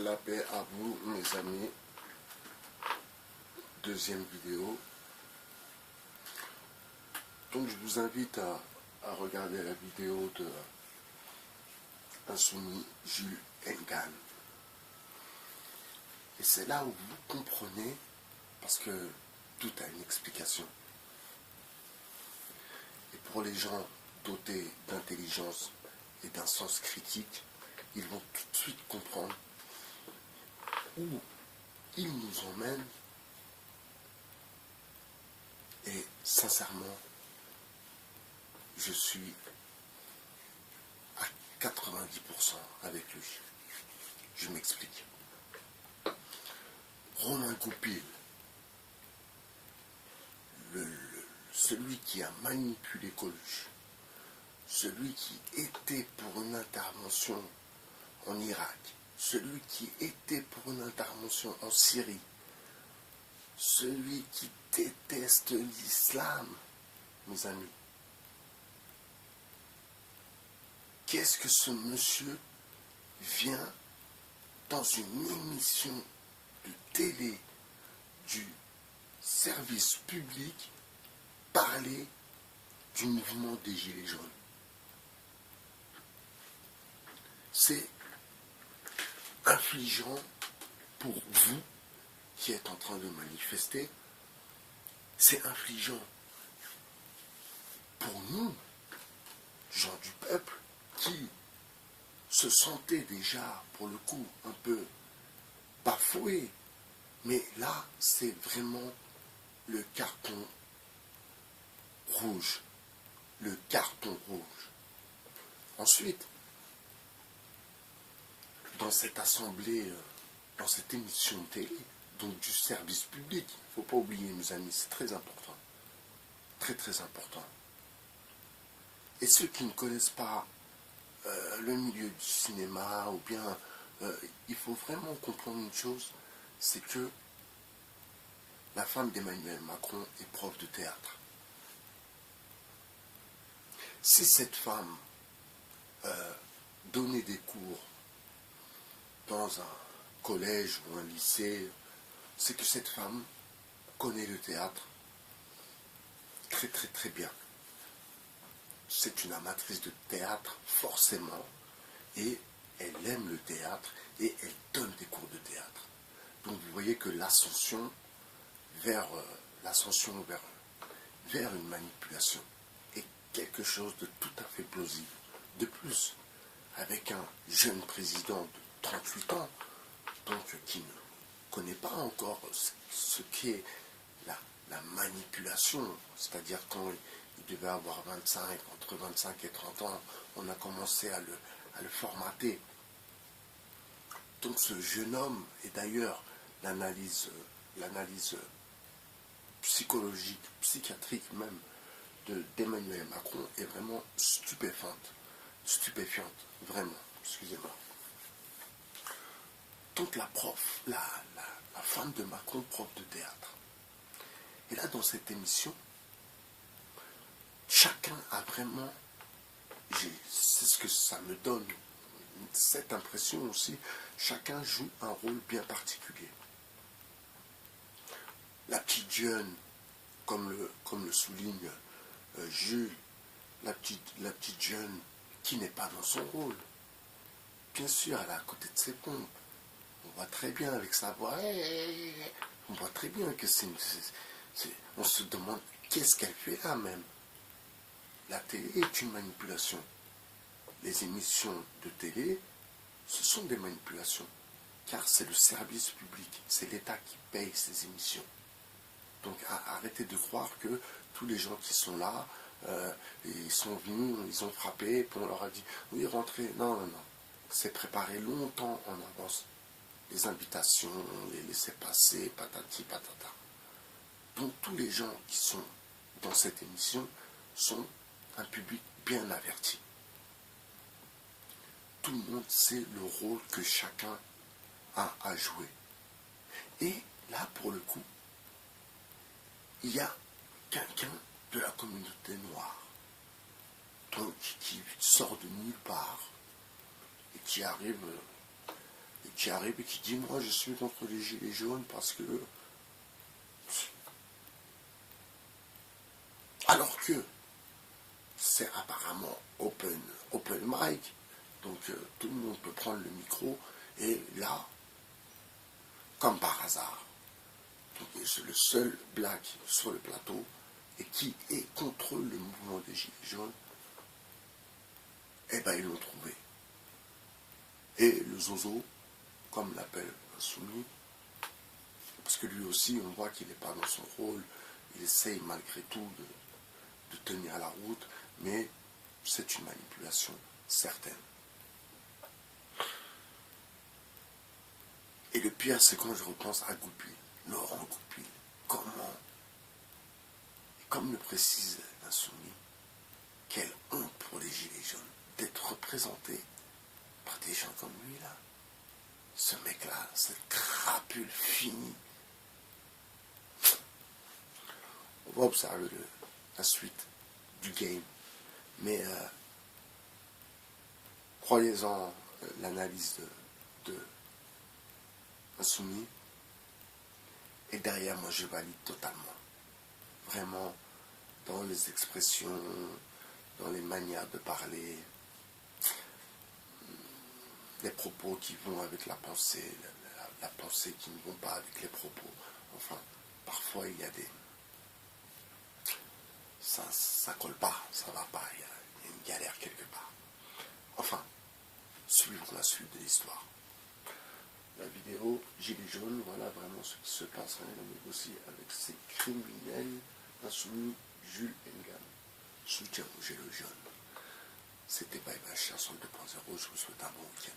La paix à vous, mes amis. Deuxième vidéo. Donc, je vous invite à regarder la vidéo de Insoumis Jules Engan. Et c'est là où vous comprenez, parce que tout a une explication. Et pour les gens dotés d'intelligence et d'un sens critique, ils vont tout de suite comprendre où ils nous emmènent. Et sincèrement, je suis à 90% avec lui. Je m'explique. Romain Goupil, celui qui a manipulé Coluche, celui qui était pour une intervention en Irak, celui qui était pour une intervention en Syrie, celui qui déteste l'islam, mes amis. Qu'est-ce que ce monsieur vient dans une émission de télé du service public parler du mouvement des Gilets jaunes? C'est infligeant pour vous qui êtes en train de manifester, c'est infligeant pour nous, gens du peuple, qui se sentaient déjà, pour le coup, un peu bafoués. Mais là, c'est vraiment le carton rouge. Le carton rouge. Ensuite, dans cette assemblée, dans cette émission de télé, donc du service public, il ne faut pas oublier, mes amis, c'est très important. Très, très important. Et ceux qui ne connaissent pas le milieu du cinéma, ou bien, il faut vraiment comprendre une chose, c'est que la femme d'Emmanuel Macron est prof de théâtre. Si cette femme donnait des cours dans un collège ou un lycée, c'est que cette femme connaît le théâtre très très très bien. C'est une amatrice de théâtre, forcément, et elle aime le théâtre, et elle donne des cours de théâtre. Donc vous voyez que l'ascension vers une manipulation est quelque chose de tout à fait plausible. De plus, avec un jeune président de 38 ans, donc qui ne connaît pas encore ce qu'est la manipulation, c'est-à-dire quand il devait avoir entre 25 et 30 ans, on a commencé à le formater. Donc ce jeune homme, et d'ailleurs l'analyse psychologique, psychiatrique même d'Emmanuel Macron est vraiment stupéfiante, vraiment, excusez-moi. Donc la femme de Macron, prof de théâtre. Et là, dans cette émission, chacun a vraiment, c'est ce que ça me donne, cette impression aussi, chacun joue un rôle bien particulier. La petite jeune, comme le souligne Jules, la petite jeune qui n'est pas dans son rôle. Bien sûr, elle est à côté de ses pompes. On voit très bien avec sa voix, on voit très bien que on se demande qu'est-ce qu'elle fait là même. La télé est une manipulation. Les émissions de télé, ce sont des manipulations. Car c'est le service public, c'est l'État qui paye ces émissions. Donc arrêtez de croire que tous les gens qui sont là, ils sont venus, ils ont frappé, puis on leur a dit, oui, rentrez. Non, non, non. C'est préparé longtemps en avance. Les invitations, les laissez-passer, patati, patata. Donc tous les gens qui sont dans cette émission sont un public bien averti. Tout le monde sait le rôle que chacun a à jouer. Et là, pour le coup, il y a quelqu'un de la communauté noire, donc qui sort de nulle part et qui arrive qui arrive et qui dit, moi je suis contre les gilets jaunes parce que... Alors que c'est apparemment open mic, donc tout le monde peut prendre le micro, et là, comme par hasard, c'est le seul black sur le plateau, et qui est contre le mouvement des gilets jaunes, eh ben ils l'ont trouvé. Et le zozo, comme l'appelle Insoumis, parce que lui aussi, on voit qu'il n'est pas dans son rôle, il essaye malgré tout de tenir la route, mais c'est une manipulation certaine. Et le pire, c'est quand je repense à Goupil, Laurent Goupil, comment, comme le précise l'Insoumis, quelle honte pour les gilets jaunes d'être représentés par des gens comme lui là. Ce mec-là, cette crapule finie. On va observer la suite du game. Mais croyez-en l'analyse de Insoumis. Et derrière, moi, je valide totalement. Vraiment, dans les expressions, dans les manières de parler, les propos qui vont avec la pensée, la pensée qui ne vont pas avec les propos. Enfin, parfois, il y a des... Ça colle pas, ça va pas, il y a une galère quelque part. Enfin, suivons la suite de l'histoire. La vidéo Gilets jaunes, voilà vraiment ce qui se passe. On négocie avec ces criminels Insoumis, Jules Engam. Soutien aux Gilets jaunes. C'était Bye Bye Chanson 2.0, je vous souhaite un bon week-end.